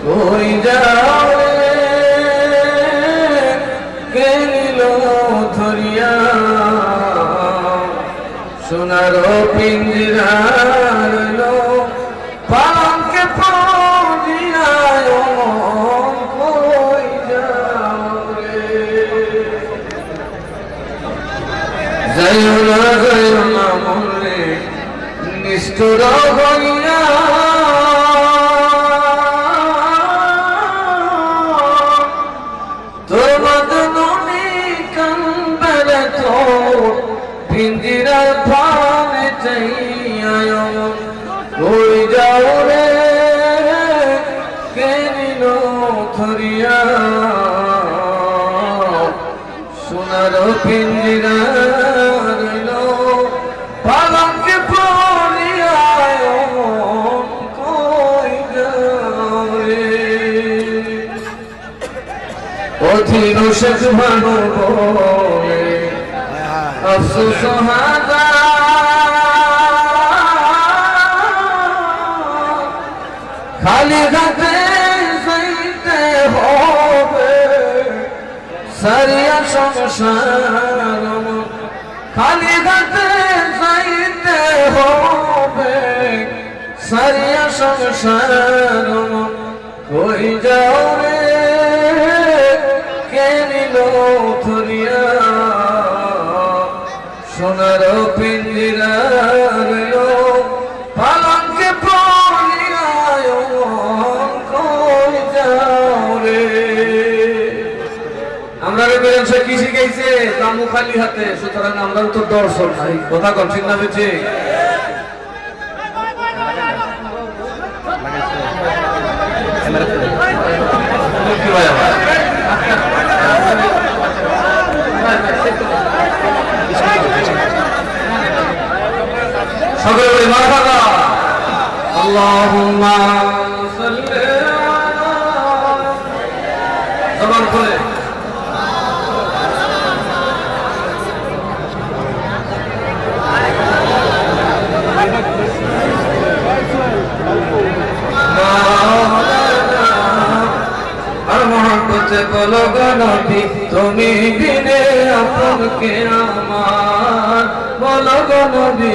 কই যাও রে কে নিল ধরিয়া সোনার পিঞ্জরা রইলো পালঙ্কে পড়িয়া কই যাও রে যাইও না মনে নিষ্ঠুর হইয়া তোর বদনে কানবে তো পিঞ্জিরা ভানে চাইয়া কই যাও রে কে নিল ধরিয়া সোনার পিঞ্জিরা রইল পালঙ্কে পড়িয়া কই যাও রে অধীর শেখ ভানু বলে আফসোস হাদা খালি হাতে যাইতে হবে সারিয়া সংসার খালি হাতে যাইতে হবে সারিয়া সংসার কই যাও রে কে নিল ধরিয়া সোনার পিঞ্জিরা রইল পালঙ্কে পড়িয়া কই যাও রে আমরা বেরেন্সে কি শিখাইছে কামু খালি হাতে সুতরাং আমরা তো দর্শন নাই কথা কম ঠিক না বেছে সকলে বলি মারহাবা আল্লাহুম্মা সাল্লি আলা জবান খুলে আর মোহাম্মতে বলো গো নবী তুমি বিনে আপন কে আমার বলো গো নবী